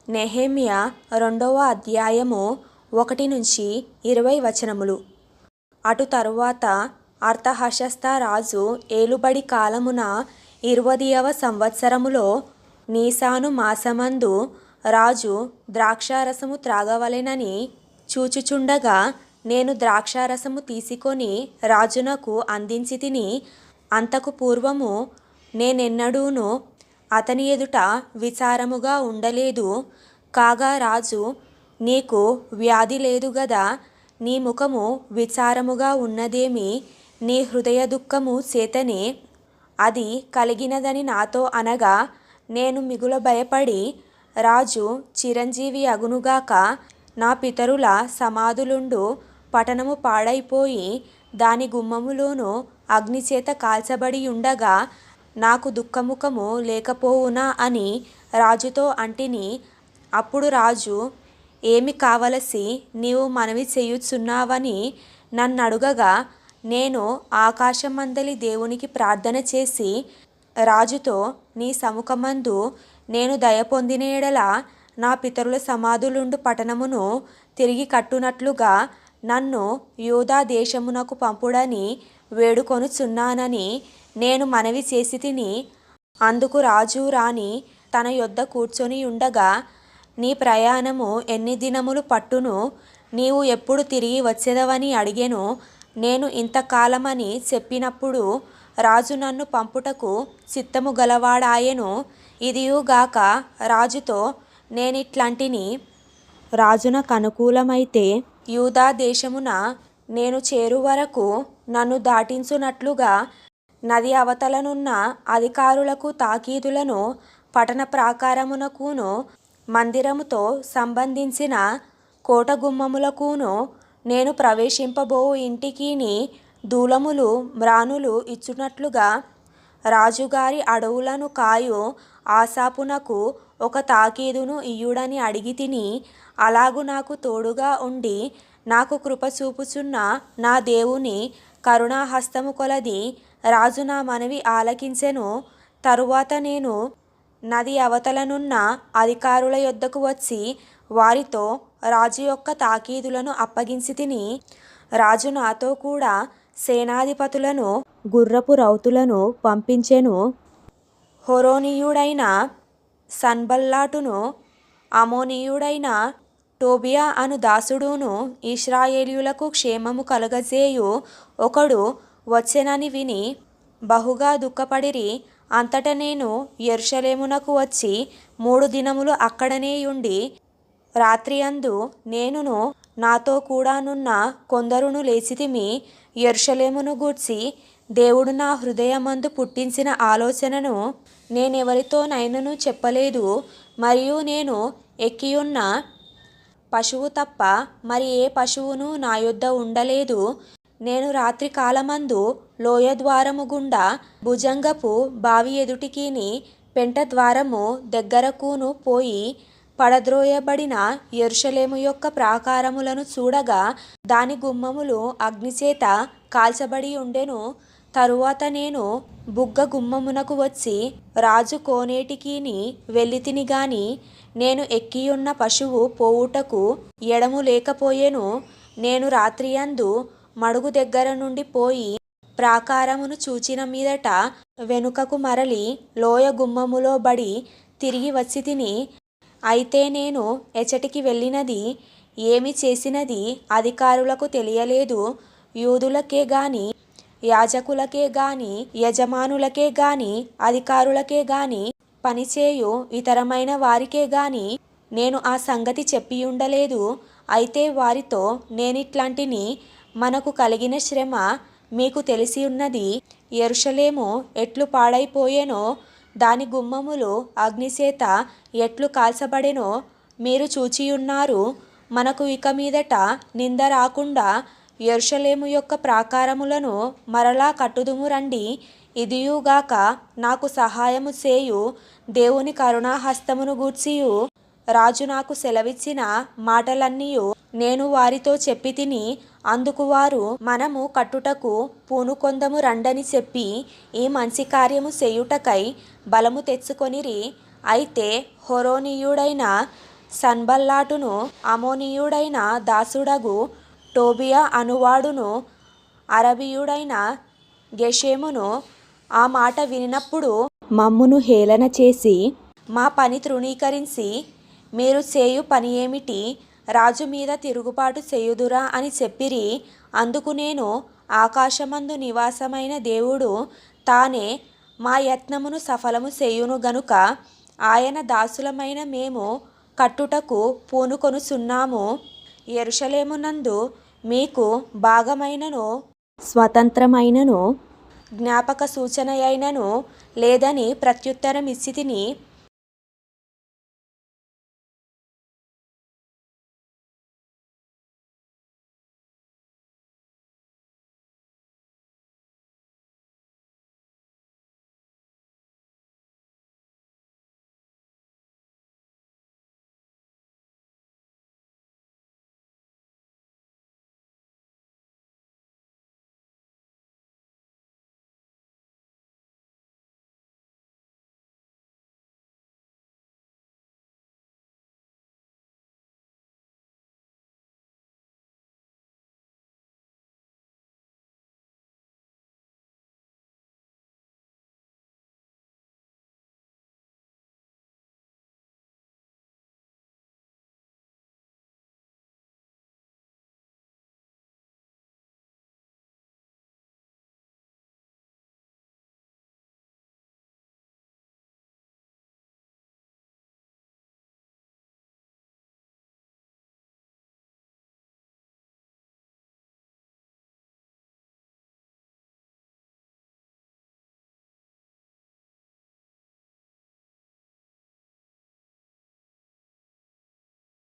నెహెమ్యా 2వ అధ్యాయము 1-20 వచనములు. అటు తరువాత అర్తహషస్త రాజు ఏలుబడి కాలమున 20వ సంవత్సరములో నీసాను మాసమందు రాజు ద్రాక్షారసము త్రాగవలెనని చూచుచుండగా నేను ద్రాక్షారసము తీసుకొని రాజునకు అందించితిని. అంతకు పూర్వము నేనెన్నడూను అతని ఎదుట విచారముగా ఉండలేదు. కాగా రాజు, నీకు వ్యాధి లేదు గదా, నీ ముఖము విచారముగా ఉన్నదేమి? నీ హృదయ దుఃఖము చేతనే అది కలిగినదని నాతో అనగా, నేను మిగుల భయపడి, రాజు చిరంజీవి అగునుగాక, నా పితరుల సమాధులుండు పట్టణము పాడైపోయి దాని గుమ్మములోను అగ్నిచేత కాల్చబడి ఉండగా నాకు దుఃఖముఖము లేకపోవునా అని రాజుతో అంటిని. అప్పుడు రాజు, ఏమి కావలసి నీవు మనవి చేయుచున్నావని నన్నడుగగా, నేను ఆకాశమందలి దేవునికి ప్రార్థన చేసి రాజుతో, నీ సముఖమందు నేను దయ పొందిన యెడల నా పితరుల సమాధులుండు పట్టణమును తిరిగి కట్టునట్లుగా నన్ను యూదా దేశమునకు పంపుడని వేడుకొనుచున్నానని నేను మనవి చేసితిని. అందుకు రాజు రాణి తన యొద్ద కూర్చొని ఉండగా, నీ ప్రయాణము ఎన్ని దినములు పట్టును? నీవు ఎప్పుడు తిరిగి వచ్చెదవని అడిగెను. నేను ఇంతకాలమని చెప్పినప్పుడు రాజు నన్ను పంపుటకు చిత్తము గలవాడాయెను. ఇదియుగాక రాజుతో నేనిట్లంటిని, రాజునకనుకూలమైతే యూదా దేశమున నేను చేరు వరకు నన్ను దాటించునట్లుగా నది అవతలనున్న అధికారులకు తాకీదులను, పట్టణ ప్రాకారమునకును మందిరముతో సంబంధించిన కోట గుమ్మములకును నేను ప్రవేశింపబోవు ఇంటికిని దూలములు మ్రానులు ఇచ్చునట్లుగా రాజుగారి అడవులను కాయు ఆసాపునకు ఒక తాకీదును ఇయ్యుడని అడిగితిని. అలాగు నాకు తోడుగా ఉండి నాకు కృప చూపుచున్న నా దేవుని కరుణాహస్తము కొలది రాజు నా మనవి ఆలకించెను. తరువాత నేను నది అవతలనున్న అధికారుల యొద్దకు వచ్చి వారితో రాజు యొక్క తాకీదులను అప్పగించితిని. రాజు నాతో కూడా సేనాధిపతులను, గుర్రపు రౌతులను పంపించెను. హోరోనీయుడైన సన్బల్లాటును, అమోనీయుడైన టోబియా అను దాసుడును, ఇశ్రాయేలీయులకు క్షేమము కలుగజేయు ఒకడు వచ్చెనని విని బహుగా దుఃఖపడిరి. అంతట నేను యెరూషలేమునకు వచ్చి 3 దినములు అక్కడనేయుండి, రాత్రియందు నేనును నాతో కూడానున్న కొందరును లేచితిమి. యెరూషలేమును గూర్చి దేవుడు నా హృదయమందు పుట్టించిన ఆలోచనను నేనెవరితోనైనను చెప్పలేదు. మరియు నేను ఎక్కియున్న పశువు తప్ప మరి ఏ పశువును నా యొద్ద ఉండలేదు. నేను రాత్రి కాలమందు లోయ ద్వారము గుండా భుజంగపు బావి ఎదుటికిని పెంట ద్వారము దగ్గరకును పోయి పడద్రోయబడిన యెరూషలేము యొక్క ప్రాకారములను చూడగా దాని గుమ్మములు అగ్నిచేత కాల్చబడి ఉండెను. తరువాత నేను బుగ్గ గుమ్మమునకు వచ్చి రాజు కోనేటికిని వెళ్ళితిని గాని నేను ఎక్కియున్న పశువు పోవుటకు ఎడము లేకపోయెను. నేను రాత్రియందు మడుగు దగ్గర నుండి పోయి ప్రాకారమును చూచిన మీదట వెనుకకు మరలి లోయ గుమ్మములో బడి తిరిగి వచ్చితిని. అయితే నేను ఎచ్చటికి వెళ్ళినది, ఏమి చేసినది అధికారులకు తెలియలేదు. యూదులకే గాని, యాజకులకే గాని, యజమానులకే గాని, అధికారులకే గాని, పనిచేయు ఇతరమైన వారికే గాని నేను ఆ సంగతి చెప్పియుండలేదు. అయితే వారితో నేనిట్లంటిని, మనకు కలిగిన శ్రమ మీకు తెలిసి ఉన్నది. యెరూషలేము ఎట్లు పాడైపోయెనో, దాని గుమ్మములు అగ్నిచేత ఎట్లు కాల్చబడెనో మీరు చూచియున్నారు. మనకు ఇక మీదట నింద రాకుండా యెరూషలేము యొక్క ప్రాకారములను మరలా కట్టుదుము రండి. ఇదియుగాక నాకు సహాయము చేయు దేవుని కరుణాహస్తమును గూర్చియు రాజు నాకు సెలవిచ్చిన మాటలన్నీయు నేను వారితో చెప్పితిని. అందుకు వారు, మనము కట్టుటకు పూనుకొందము రండని చెప్పి ఈ మంచి కార్యము చేయుటకై బలము తెచ్చుకొనిరి. అయితే హోరోనీయుడైన సన్బల్లాటును అమోనీయుడైన దాసుడగు టోబియా అనువాడును అరబీయుడైన గెషెమును ఆ మాట వినినప్పుడు మమ్మును హేళన చేసి మా పని తృణీకరించి మీరు చేయు పని ఏమిటి, రాజు మీద తిరుగుబాటు చేయుదురా అని చెప్పిరి. అందుకు నేను ఆకాశమందు నివాసమైన దేవుడు తానే మా యత్నమును సఫలము చేయును గనుక ఆయన దాసులమైన మేము కట్టుటకు పూనుకొనుచున్నాము. యెరూషలేమునందు మీకు భాగమైనను స్వతంత్రమైనను జ్ఞాపక సూచనయైనను లేదని ప్రత్యుత్తరం ఇచ్చితిని.